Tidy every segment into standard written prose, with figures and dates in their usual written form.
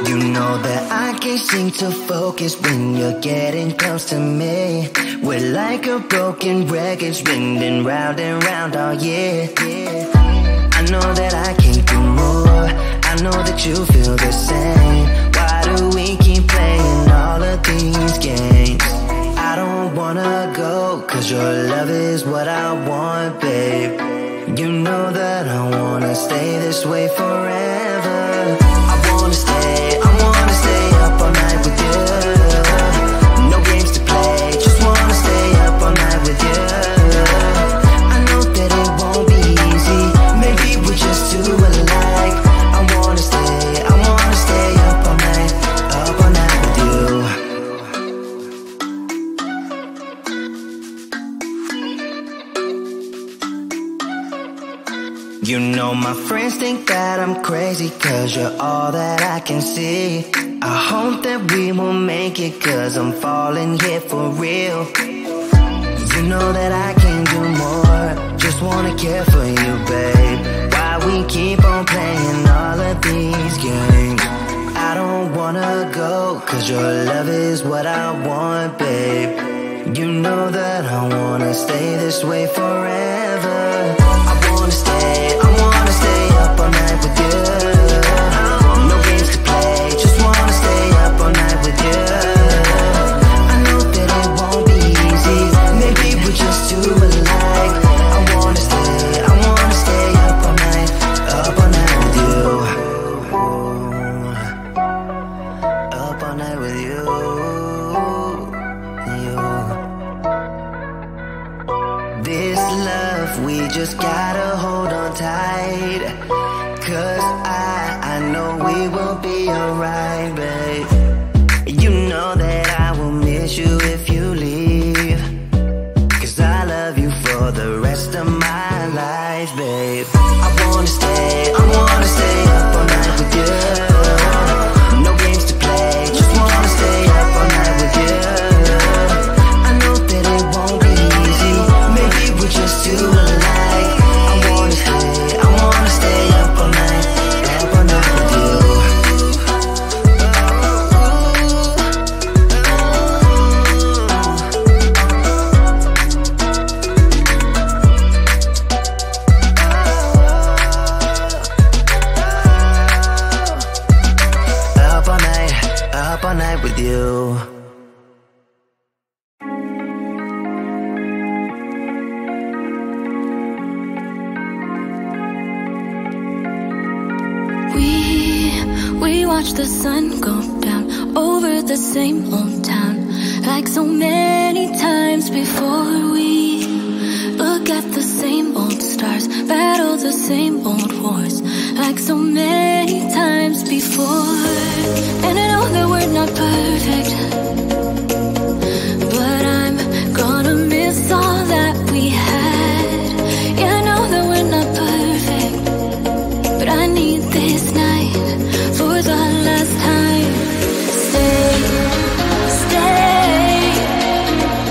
You know that I can't seem to focus when you're getting close to me. We're like a broken record spinning round and round all year. I know that I can't do more, I know that you feel the same. Why do we keep playing all of these games? I don't wanna go, cause your love is what I want, babe. You know that I wanna stay this way forever. I wanna stay up all night with you. No games to play, just wanna stay up all night with you. I know that it won't be easy, maybe we're just too alike. I wanna stay up all night with you. You know my friends think that I'm crazy, cause you're all that I can see. I hope that we will make it, cause I'm falling here for real. You know that I can do more, just wanna care for you, babe. Why we keep on playing all of these games? I don't wanna go, cause your love is what I want, babe. You know that I wanna stay this way forever. I wanna stay up all night with you. No games to play, just wanna stay up all night with you. I know that it won't be easy, maybe we're just too alike. I wanna stay up all night with you. Up all night with you. This love, we just gotta hold on tight. Cause I know we will be alright, babe. You know that I will miss you if you leave. Cause I love you for the rest of my life, babe. I wanna stay up all night with you. No games to play, just wanna stay up all night with you. I know that it won't be easy, maybe we're just too alike. I wanna stay up all night with you. Up all night with you. We watch the sun go down over the same old town, like so many times before. We look at the same old stars, battle the same old wars, like so many times before. And I know that we're not perfect, but I'm gonna miss all that we had. Yeah, I know that we're not perfect, but I need this night for the last time. Stay.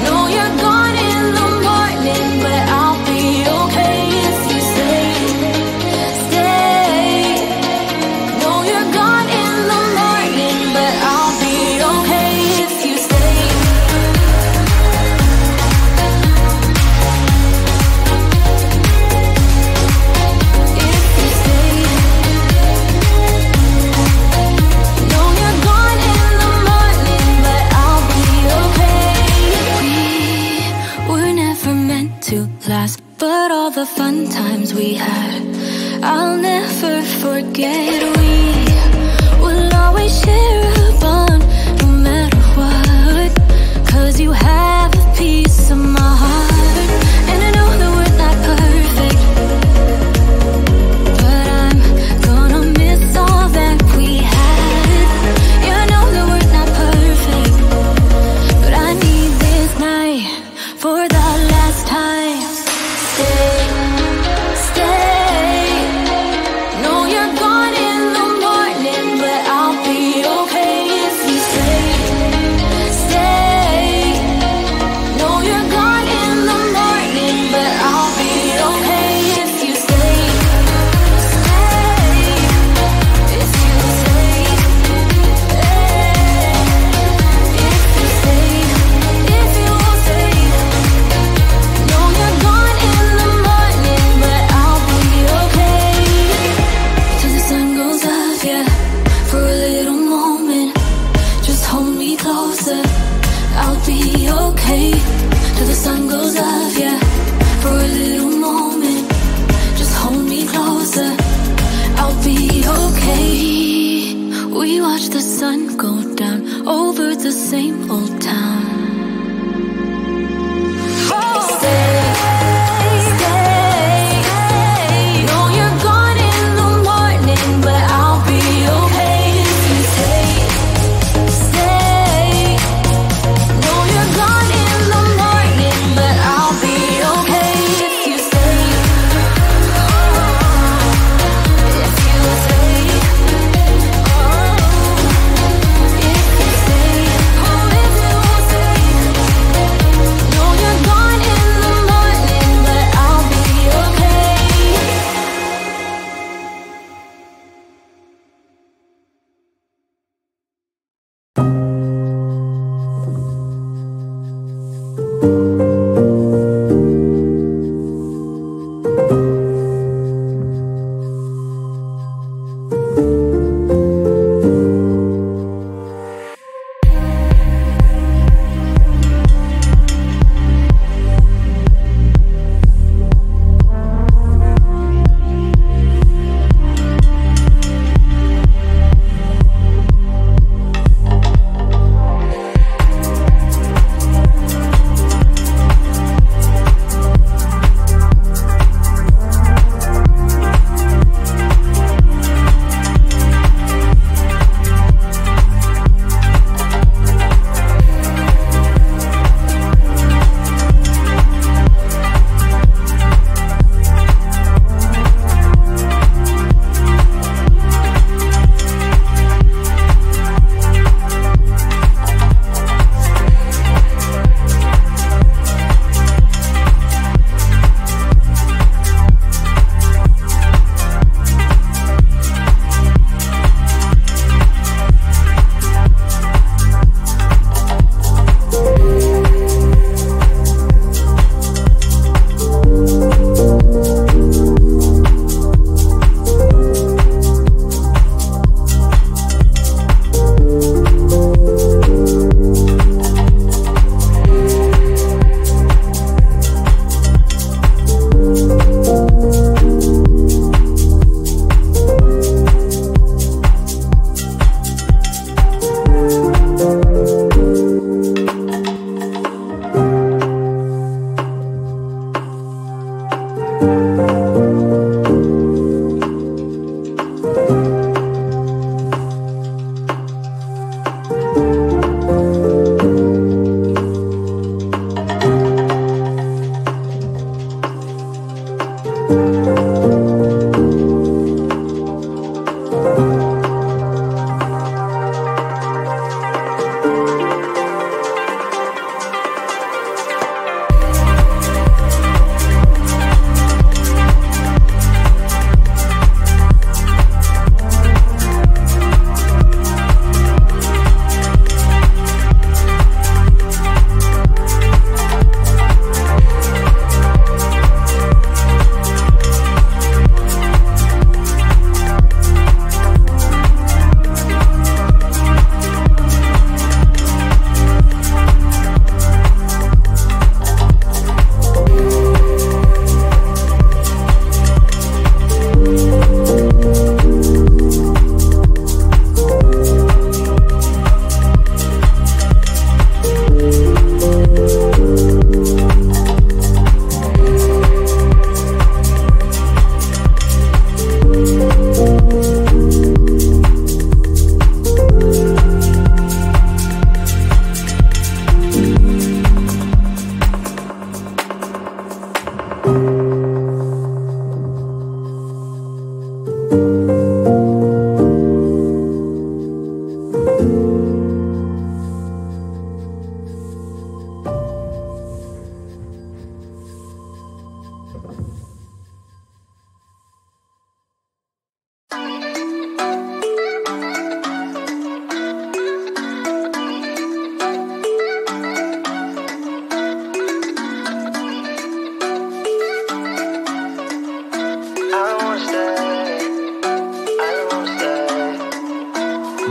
Know you're gone in the morning, but I'll be okay if you stay. Know you're gone in the morning, but I'll be okay if you stay. If you stay. Know you're gone in the morning, but I'll be okay. We were never meant to last, but all the fun times we had, I'll never forget. We will always share a bond, no matter what, cause you have a piece of my heart. And I know that we're not perfect, but I'm gonna miss all that we had. Yeah, I know that we're not perfect, but I need this night for the last time. Stay. Know you're gone in sun go down over the same old town.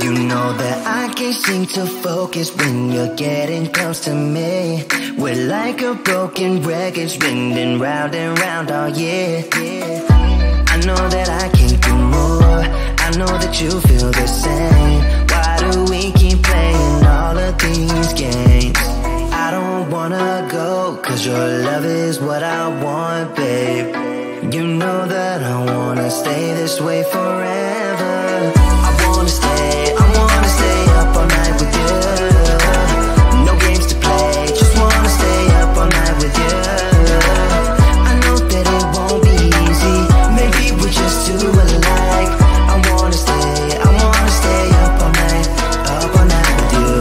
You know that I can't seem to focus when you're getting close to me. We're like a broken record spinning round and round all year. I know that I can't do more. I know that you feel the same. Why do of these games. I don't wanna go, cause your love is what I want, babe. You know that I wanna stay this way forever. I wanna stay up all night with you. No games to play, just wanna stay up all night with you. I know that it won't be easy, maybe we're just too alike. I wanna stay up all night with you.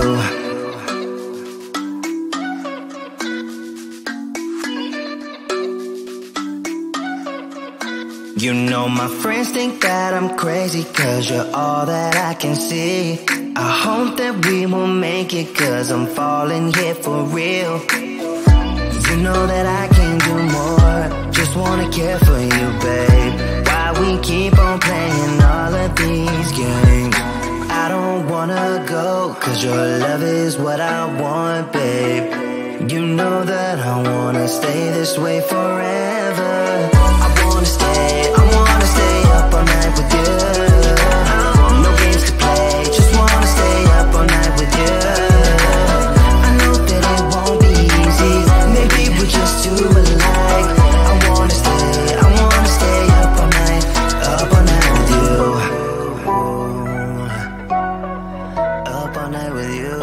You know my friends think that I'm crazy, cause you're all that I can see. I hope that we will make it, cause I'm falling here for real. You know that I can do more, just wanna care for you, babe. Why we keep on playing all of these games. I don't wanna go, cause your love is what I want, babe. You know that I wanna stay this way forever. I wanna stay up all night with you. No games to play, just wanna stay up all night with you. I know that it won't be easy, maybe we're just too alike. I wanna stay up all night with you. Up all night with you.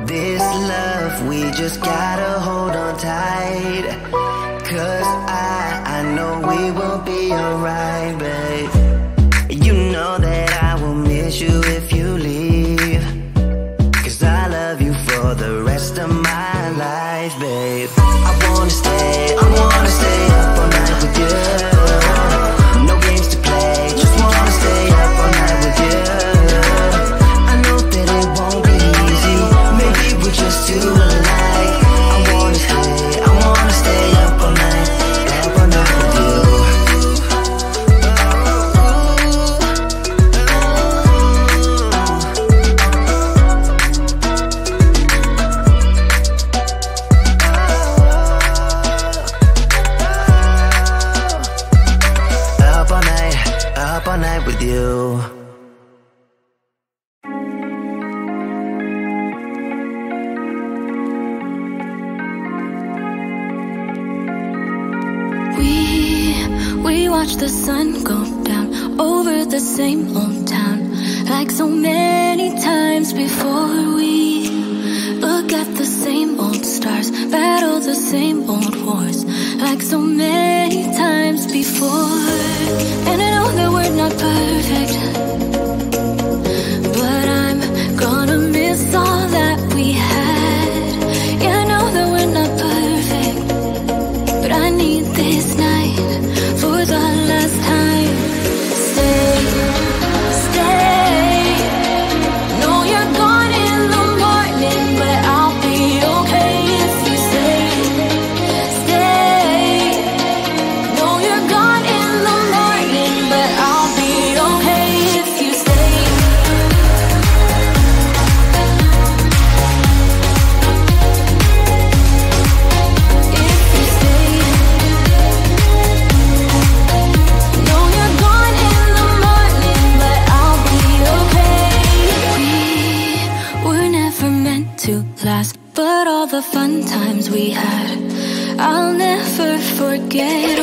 This love, we just gotta hold on tight. Cause I know we will be alright, babe. You know that I will miss you if you leave. Cause I love you for the rest of my life, babe. I wanna stay up all night with you. No games to play, just wanna stay up all night with you. I know that it won't be easy, maybe we're just too alike. I wanna stay up all night with you. Up all night with you. We watch the sun go down over the same old town, like so many times before. We look at the same old stars, battle the same old wars, like so many times before. And I know that we're not perfect, but I'm gonna miss all that we had. Yeah, I know that we're not perfect, but I need this night for the last time. Stay. Know you're gone in the morning, but I'll be okay if you stay. Know you're gone in the morning, but I'll be okay if you stay. If you stay. Know you're gone in the morning, but I'll be okay. We were never meant to last, but all the fun times we had, I'll never forget.